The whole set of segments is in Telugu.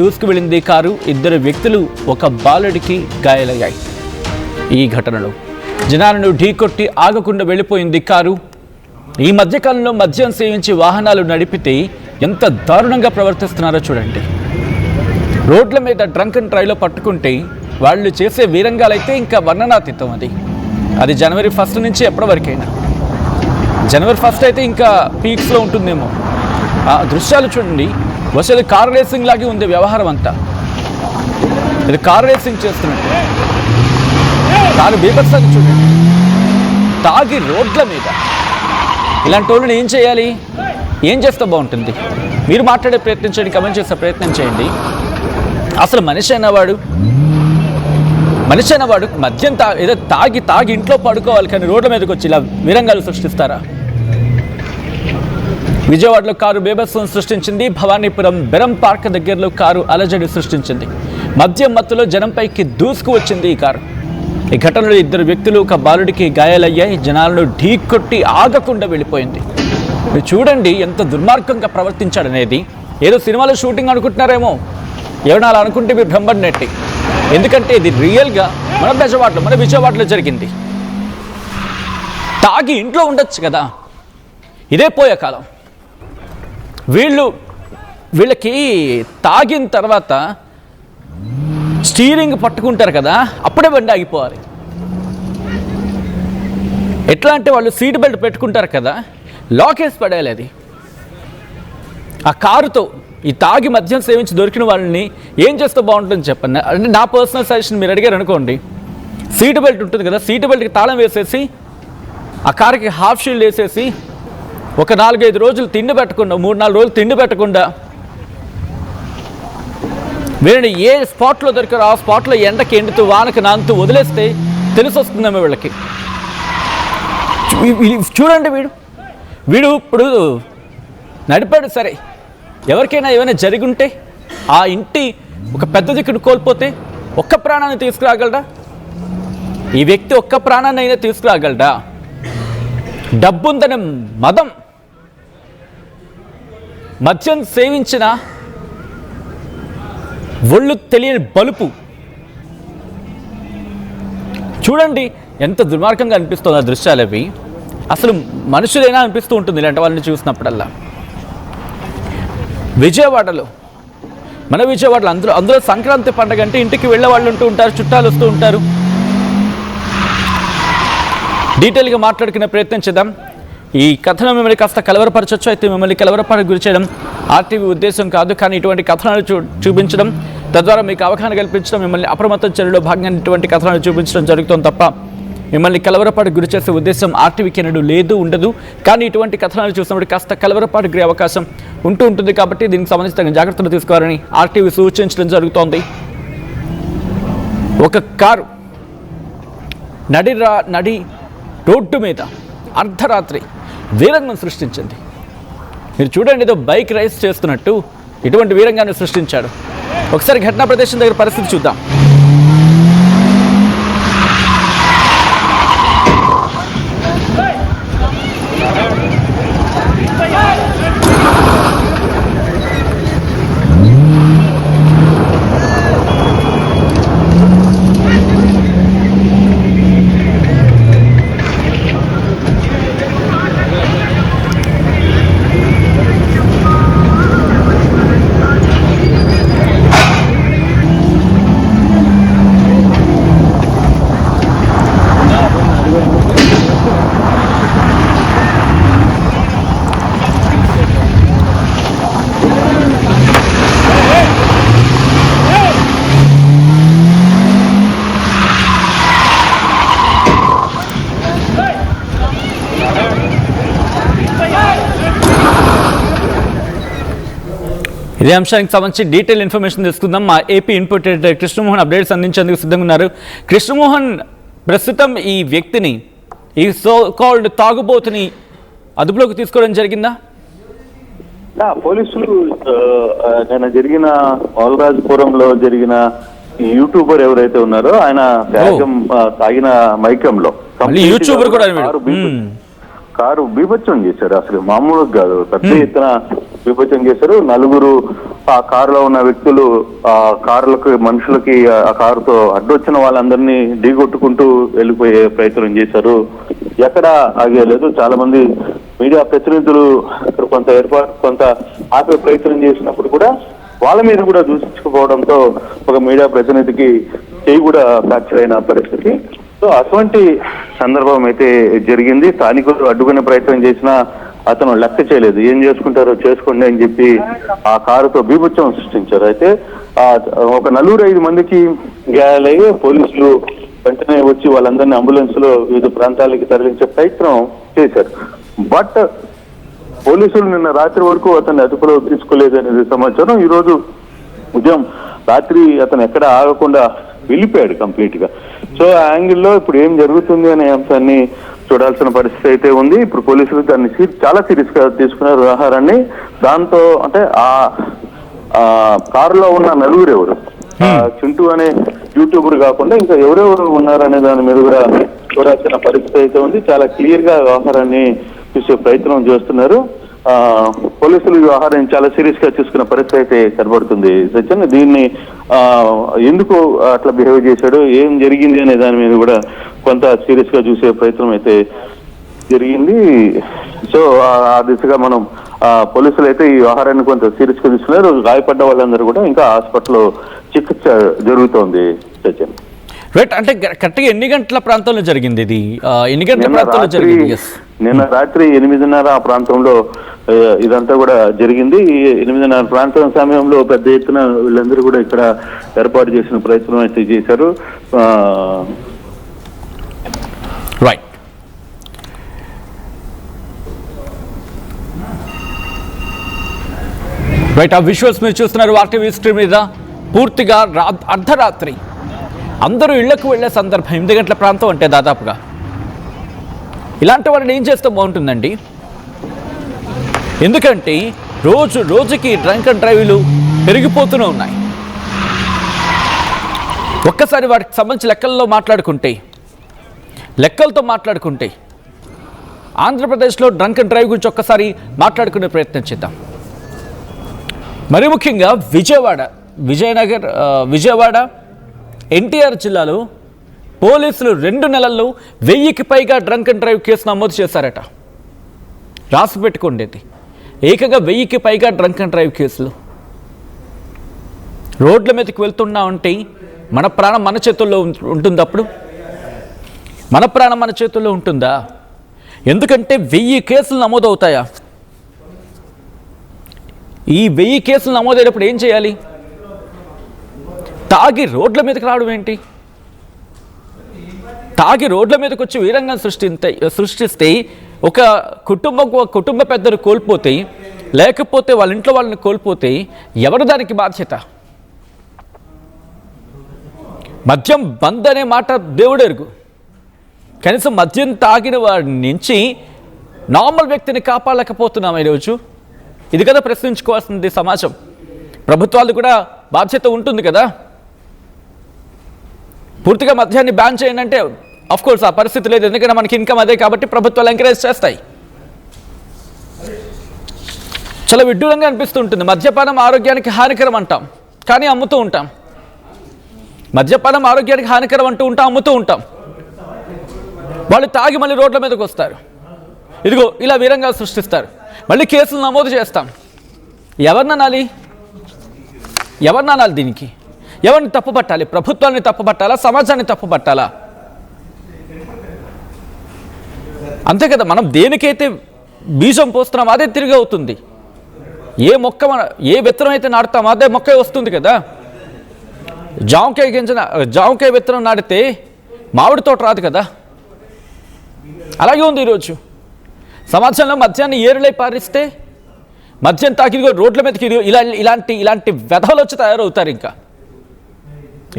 దూసుకు వెళ్ళింది కారు. ఇద్దరు వ్యక్తులు ఒక బాలుడికి గాయాలయ్యాయి. ఈ ఘటనలో జనాలను ఢీకొట్టి ఆగకుండా వెళ్ళిపోయింది కారు. ఈ మధ్యకాలంలో మద్యం సేవించి వాహనాలు నడిపితే ఎంత దారుణంగా ప్రవర్తిస్తున్నారో చూడండి. రోడ్ల మీద డ్రంక్ అండ్ డ్రైవ్లో పట్టుకుంటే వాళ్ళు చేసే వీరంగాలైతే ఇంకా వర్ణనాతీతం. అది జనవరి 1 నుంచి ఎప్పటి వరకైనా. జనవరి 1 అయితే ఇంకా పీక్స్లో ఉంటుందేమో. ఆ దృశ్యాలు చూడండి. అసలు కార్ రేసింగ్ లాగే ఉంది వ్యవహారం అంతా. ఇది కార్ రేసింగ్ చేస్తున్నట్టు. కారు బీభత్సాన్ని చూడండి. తాగి రోడ్ల మీద ఇలాంటి వాళ్ళని ఏం చేయాలి? ఏం చేస్తే బాగుంటుంది? మీరు మాట్లాడే ప్రయత్నం చేయండి, కమెంట్ చేసే ప్రయత్నం చేయండి. అసలు మనిషి అయినవాడు మద్యం ఏదో తాగి ఇంట్లో పడుకోవాలి, కానీ రోడ్ల మీదకి వచ్చి ఇలా విరంగాలు సృష్టిస్తారా? విజయవాడలో కారు బీభత్సం సృష్టించింది. భవానీపురం బెరం పార్క్ దగ్గరలో కారు అలజడి సృష్టించింది. మద్యం మత్తులో జనంపైకి దూసుకు వచ్చింది ఈ కారు. ఈ ఘటనలో ఇద్దరు వ్యక్తులు ఒక బాలుడికి గాయాలయ్యాయి. జనాలను ఢీకొట్టి ఆగకుండా వెళ్ళిపోయింది. మీరు చూడండి ఎంత దుర్మార్గంగా ప్రవర్తించాడనేది. ఏదో సినిమాలో షూటింగ్ అనుకుంటున్నారేమో. ఎవరైనా అలా అనుకుంటే మీరు భ్రమపడినట్టే. ఎందుకంటే ఇది రియల్గా మన విజయవాడలో జరిగింది. తాగి ఇంట్లో ఉండొచ్చు కదా, ఇదే పోయే కాలం. వీళ్ళకి తాగిన తర్వాత స్టీరింగ్ పట్టుకుంటారు కదా, అప్పుడే బండి ఆగిపోవాలి. ఎట్లా అంటే వాళ్ళు సీట్ బెల్ట్ పెట్టుకుంటారు కదా, లాకేసి పడేయాలి. అది ఆ కారుతో ఈ తాగి మద్యం సేవించి దొరికిన వాళ్ళని ఏం చేస్తే బాగుంటుందని చెప్పండి. అంటే నా పర్సనల్ సజెషన్ మీరు అడిగారు అనుకోండి, సీట్ బెల్ట్ ఉంటుంది కదా, సీట్ బెల్ట్కి తాళం వేసేసి ఆ కారుకి హాఫ్ షీల్డ్ వేసేసి ఒక 4-5 రోజులు తిండి పెట్టకుండా, 3-4 రోజులు తిండి పెట్టకుండా వీళ్ళని ఏ స్పాట్లో దొరికారో ఆ స్పాట్లో ఎండకి ఎండుతూ వానకి నానుతూ వదిలేస్తే తెలిసి వస్తుందేమో వీళ్ళకి. చూడండి, వీడు ఇప్పుడు నడిపాడు సరే, ఎవరికైనా ఏమైనా జరిగి ఉంటే ఆ ఇంటి ఒక పెద్ద దిక్కును కోల్పోతే ఒక్క ప్రాణాన్ని తీసుకురాగలడా? ఈ వ్యక్తి ఒక్క ప్రాణాన్ని అయినా తీసుకురాగలడా? డబ్బుందనే మద్యం సేవించిన ఒళ్ళు తెలియని బలుపు. చూడండి ఎంత దుర్మార్గంగా అనిపిస్తుంది ఆ దృశ్యాలు. అవి అసలు మనుషులైనా అనిపిస్తూ ఉంటుంది ఇలాంటి వాళ్ళని చూసినప్పుడల్లా. విజయవాడలో అందులో సంక్రాంతి పండుగ అంటే ఇంటికి వెళ్ళే వాళ్ళు ఉంటూ ఉంటారు, చుట్టాలు వస్తూ ఉంటారు. డీటెయిల్గా మాట్లాడుకునే ప్రయత్నం చేద్దాం. ఈ కథనం మిమ్మల్ని కాస్త కలవరపరచవచ్చు. అయితే మిమ్మల్ని కలవరపడ గురి చేయడం ఆర్టీవీ ఉద్దేశం కాదు, కానీ ఇటువంటి కథనాలు చూపించడం, తద్వారా మీకు అవగాహన కల్పించడం, మిమ్మల్ని అప్రమత్త చర్యలో భాగంగా ఇటువంటి కథనాలు చూపించడం జరుగుతుంది తప్ప మిమ్మల్ని కలవరపాటు గురి చేసే ఉద్దేశం ఆర్టీవీకి ఎన్నడూ ఉండదు. కానీ ఇటువంటి కథనాలు చూసినప్పుడు కాస్త కలవరపాటు గురి అవకాశం ఉంటుంది. కాబట్టి దీనికి సంబంధించి తగిన జాగ్రత్తలు తీసుకోవాలని ఆర్టీవీ సూచించడం జరుగుతోంది. ఒక కారు నడి రోడ్డు మీద అర్ధరాత్రి వీరంగం సృష్టించింది. మీరు చూడండి, ఏదో బైక్ రైస్ చేస్తున్నట్టు ఇటువంటి వీరంగాన్ని సృష్టించాడు. ఒకసారి ఘటనా ప్రదేశం దగ్గర పరిస్థితి చూద్దాం. ఇదే అంశానికి సంబంధించి డీటెయిల్ ఇన్ఫర్మేషన్ తెలుసుకుందాం. మా AP input editor Krishnamohan updates అందించేందుకు సిద్ధంగా ఉన్నారు. కృష్ణమోహన్, ప్రస్తుతం ఈ వ్యక్తిని, ఈ సో కాల్డ్ తాగుబోతుని అదుపులోకి తీసుకోవడం జరిగిందా? పోలీసులు నేను జరిగిన ఆల్రాజ్పురంలో జరిగిన యూట్యూబర్ ఎవరైతే ఉన్నారో ఆయన తాగిన మైకంలో యూట్యూబర్ కూడా కారు బీభత్సం చేశారు. అసలు మామూలుగా కాదు, పెద్ద ఎత్తున విభజన చేశారు. నలుగురు ఆ కారులో ఉన్న వ్యక్తులు ఆ కారులకు మనుషులకి ఆ కారుతో అడ్డొచ్చిన వాళ్ళందరినీ ఢీకొట్టుకుంటూ వెళ్ళిపోయే ప్రయత్నం చేశారు. ఎక్కడ ఆగేయలేదు. చాలా మంది మీడియా ప్రతినిధులు కొంత ఆపే ప్రయత్నం చేసినప్పుడు కూడా వాళ్ళ మీద కూడా దూషించుకుపోవడంతో ఒక మీడియా ప్రతినిధికి చేయి కూడా ఫ్రాక్చర్ అయిన పరిస్థితి. సో అటువంటి సందర్భం అయితే జరిగింది. స్థానికులు అడ్డుకునే ప్రయత్నం చేసినా అతను లెక్క చేయలేదు. ఏం చేసుకుంటారో చేసుకోండి అని చెప్పి ఆ కారుతో బీభత్సం సృష్టించారు. అయితే ఒక 4-5 మందికి గాయాలయ్యి పోలీసులు వెంటనే వచ్చి వాళ్ళందరినీ అంబులెన్స్ లో వివిధ ప్రాంతాలకి తరలించే ప్రయత్నం చేశారు. బట్ పోలీసులు నిన్న రాత్రి వరకు అతన్ని అదుపులో తీసుకోలేదు అనేది సమాచారం. ఈ రోజు ఉదయం రాత్రి అతను ఎక్కడ ఆగకుండా వెళ్ళిపోయాడు కంప్లీట్ గా. సో ఆ యాంగిల్లో ఇప్పుడు ఏం జరుగుతుంది అనే అంశాన్ని చూడాల్సిన పరిస్థితి అయితే ఉంది. ఇప్పుడు పోలీసులు దాన్ని చాలా సీరియస్ గా తీసుకున్నారు వ్యవహారాన్ని. దాంతో అంటే ఆ కారులో ఉన్న నలుగురు ఎవరు, చింటూ అనే యూట్యూబర్ కాకుండా ఇంకా ఎవరెవరు ఉన్నారనే దాని మీద కూడా చూడాల్సిన పరిస్థితి అయితే ఉంది. చాలా క్లియర్ గా వ్యవహారాన్ని చూసే ప్రయత్నం చేస్తున్నారు. పోలీసులు ఈ వ్యవహారాన్ని చాలా సీరియస్ గా తీసుకున్న పరిస్థితి అయితే కనబడుతుంది. సచిన్, దీన్ని ఎందుకు అట్లా బిహేవ్ చేశాడు, ఏం జరిగింది అనే దాని మీద కూడా కొంత సీరియస్ గా చూసే ప్రయత్నం అయితే జరిగింది. సో ఆ దిశగా మనం పోలీసులు అయితే ఈ వ్యవహారాన్ని కొంత సీరియస్ గా తీసుకున్నారు. గాయపడ్డ వాళ్ళందరూ కూడా ఇంకా హాస్పిటల్లో చికిత్స జరుగుతోంది. సచిన్, రైట్. అంటే కరెక్ట్గా ఎన్ని గంటల ప్రాంతంలో జరిగింది ఇది? ఎన్ని గంటల ప్రాంతంలో జరిగింది? నిన్న రాత్రి 8:30 ఆ ప్రాంతంలో ఇదంతా కూడా జరిగింది. ఈ 8:30 ప్రాంతం సమయంలో పెద్ద ఎత్తున వీళ్ళందరూ కూడా ఇక్కడ ఏర్పాటు చేసిన ప్రయత్నం అయితే చేశారు. రైట్. రైట్. ఆ విజువల్స్ మీరు చూస్తున్నారు ఆర్టీవీ స్క్రీన్ మీద. పూర్తిగా అర్ధరాత్రి అందరూ ఇళ్లకు వెళ్లే సందర్భం 8 గంటల ప్రాంతం అంటే దాదాపుగా ఇలాంటి వాళ్ళని ఏం చేస్తే బాగుంటుందండి? ఎందుకంటే రోజుకి డ్రంక్ అండ్ డ్రైవ్లు పెరిగిపోతూనే ఉన్నాయి. ఒక్కసారి వాటికి సంబంధించి లెక్కలతో మాట్లాడుకుంటే ఆంధ్రప్రదేశ్లో డ్రంక్ అండ్ డ్రైవ్ గురించి ఒక్కసారి మాట్లాడుకునే ప్రయత్నం చేద్దాం. మరి ముఖ్యంగా విజయవాడ ఎన్టీఆర్ జిల్లాలో పోలీసులు 2 నెలల్లో 1000కి పైగా డ్రంక్ అండ్ డ్రైవ్ కేసు నమోదు చేశారట. రాసి పెట్టుకోండి, ఏకంగా 1000కి పైగా డ్రంక్ అండ్ డ్రైవ్ కేసులు. రోడ్ల మీదకి వెళ్తున్నా ఉంటే మన ప్రాణం మన చేతుల్లో ఉంటుంది. అప్పుడు మన ప్రాణం మన చేతుల్లో ఉంటుందా? ఎందుకంటే 1000 కేసులు నమోదవుతాయా? ఈ 1000 కేసులు నమోదైనప్పుడు ఏం చేయాలి? తాగి రోడ్ల మీదకి రావడం ఏంటి? తాగి రోడ్ల మీదకి వచ్చి వీరంగం సృష్టిస్తే ఒక కుటుంబ పెద్దలు కోల్పోతే, లేకపోతే వాళ్ళ ఇంట్లో వాళ్ళని కోల్పోతే ఎవరు దానికి బాధ్యత? మద్యం బంద్ అనే మాట దేవుడెరుగు. కనీసం మద్యం తాగిన వాడి నుంచి నార్మల్ వ్యక్తిని కాపాడలేకపోతున్నాం ఈరోజు. ఇది కదా ప్రశ్నించుకోవాల్సింది సమాజం. ప్రభుత్వాలు కూడా బాధ్యత ఉంటుంది కదా. పూర్తిగా మద్యాన్ని బ్యాన్ చేయండి అంటే కోర్స్ ఆ పరిస్థితి లేదు. ఎందుకంటే మనకి ఇన్కమ్ అదే కాబట్టి ప్రభుత్వాలు ఎంకరేజ్ చేస్తాయి. చాలా విడ్డూరంగా అనిపిస్తుంటుంది. మద్యపానం ఆరోగ్యానికి హానికరం అంటాం, కానీ అమ్ముతూ ఉంటాం. మద్యపానం ఆరోగ్యానికి హానికరం అంటూ ఉంటాం, అమ్ముతూ ఉంటాం. వాళ్ళు తాగి మళ్ళీ రోడ్ల మీదకి వస్తారు. ఇదిగో ఇలా వీరంగా సృష్టిస్తారు. మళ్ళీ కేసులు నమోదు చేస్తాం. ఎవరిననాలి? దీనికి ఎవరిని తప్పుపట్టాలి? ప్రభుత్వాన్ని తప్పుపట్టాలా? సమాజాన్ని తప్పుపట్టాలా? అంతే కదా. మనం దేనికైతే బీజం పోస్తున్నాం అదే తిరిగి అవుతుంది. ఏ విత్తనం అయితే నాటుతామో అదే మొక్క వస్తుంది కదా. జామకాయ విత్తనం నాటితే మామిడి తోట రాదు కదా. అలాగే ఉంది ఈరోజు సమాజంలో. మద్యాన్ని ఏరులై పారిస్తే మద్యం తాకి రోడ్ల మీదకి ఇలాంటి వ్యధలు వచ్చి తయారవుతారు. ఇంకా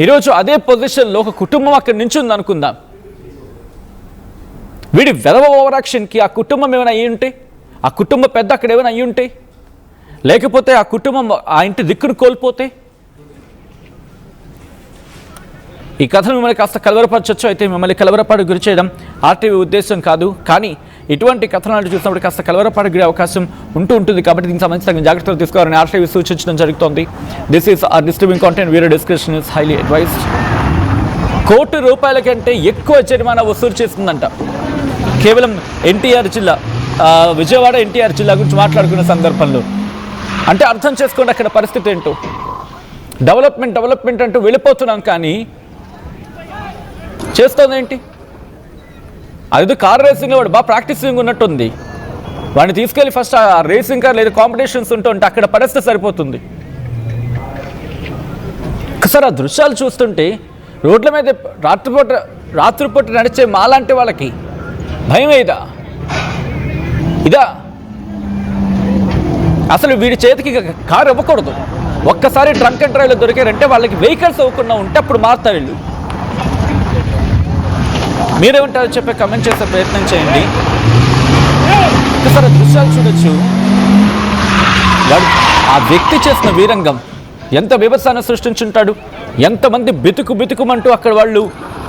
ఈరోజు అదే పొజిషన్లో ఒక కుటుంబం అక్కడి నుంచి ఉంది అనుకుందాం. వీడి వెధవ ఓవరాక్షన్కి ఆ కుటుంబం ఏమైనా అయ్యి ఉంటే, ఆ కుటుంబ పెద్ద అక్కడ ఏమైనా అయ్యి ఉంటే, లేకపోతే ఆ కుటుంబం ఆ ఇంటి దిక్కును కోల్పోతే, ఈ కథను మిమ్మల్ని కాస్త కలవరపరచొచ్చు. అయితే మిమ్మల్ని కలవరపాటు గురి చేయడం ఆర్టీవీ ఉద్దేశం కాదు. కానీ ఇటువంటి కథనాలు చూసినప్పుడు కాస్త కలవరపాటుకు అవకాశం ఉంటుంది. కాబట్టి దీనికి సంబంధించి తగిన జాగ్రత్తలు తీసుకోవాలని ఆర్టీవీ సూచించడం జరుగుతోంది. This is are disturbing content. Video description is highly advised. ₹1,00,00,000 కంటే ఎక్కువ జరిమానా వసూలు చేస్తుందంట. కేవలం ఎన్టీఆర్ జిల్లా, విజయవాడ ఎన్టీఆర్ జిల్లా గురించి మాట్లాడుకున్న సందర్భంలో అంటే అర్థం చేసుకోండి అక్కడ పరిస్థితి ఏంటో. డెవలప్మెంట్ అంటూ వెళ్ళిపోతున్నాం, కానీ చేస్తుంది ఏంటి? అది కార్ రేసింగ్లో వాడు బాగా ప్రాక్టీసింగ్ ఉన్నట్టుంది. వాడిని తీసుకెళ్ళి ఫస్ట్ ఆ రేసింగ్ కార్ లేదా కాంపిటీషన్స్ ఉంటుంటే అక్కడ పరిస్థితి సరిపోతుంది. ఒకసారి ఆ దృశ్యాలు చూస్తుంటే రోడ్ల మీద రాత్రిపూట నడిచే మాలాంటి వాళ్ళకి భయం ఏదా? ఇదా? అసలు వీడి చేతికి కారు ఇవ్వకూడదు. ఒక్కసారి డ్రంక్ అండ్ డ్రైవ్లో దొరికారంటే వాళ్ళకి వెహికల్స్ ఇవ్వకుండా ఉంటే అప్పుడు మారుతారు వీళ్ళు. మీరేమంటారో చెప్పే కమెంట్ చేసే ప్రయత్నం చేయండి. ఒకసారి దృశ్యాలు చూడొచ్చు. ఆ వ్యక్తి చేసిన వీరంగం ఎంత బీభత్సాన్ని సృష్టించుంటాడు. ఎంతమంది బితుకుమంటూ అక్కడ వాళ్ళు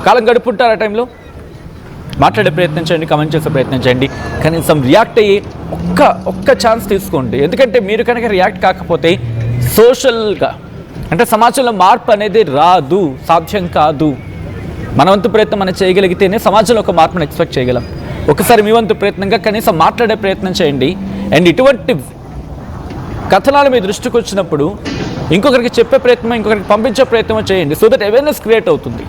కాలం గడుపుంటారు. ఆ టైంలో మాట్లాడే ప్రయత్నం చేయండి, కమెంట్ చేసే ప్రయత్నం చేయండి. కనీసం రియాక్ట్ అయ్యి ఒక్క ఛాన్స్ తీసుకోండి. ఎందుకంటే మీరు కనుక రియాక్ట్ కాకపోతే సోషల్గా అంటే సమాజంలో మార్పు అనేది రాదు, సాధ్యం కాదు. మన వంతు ప్రయత్నం మనం చేయగలిగితేనే సమాజంలో ఒక మార్పును ఎక్స్పెక్ట్ చేయగలం. ఒకసారి మీ వంతు ప్రయత్నంగా కనీసం మాట్లాడే ప్రయత్నం చేయండి. అండ్ ఇటువంటి కథనాలు మీ దృష్టికి వచ్చినప్పుడు ఇంకొకరికి చెప్పే ప్రయత్నం, ఇంకొకరికి పంపించే ప్రయత్నం చేయండి. సో దట్ అవేర్నెస్ క్రియేట్ అవుతుంది.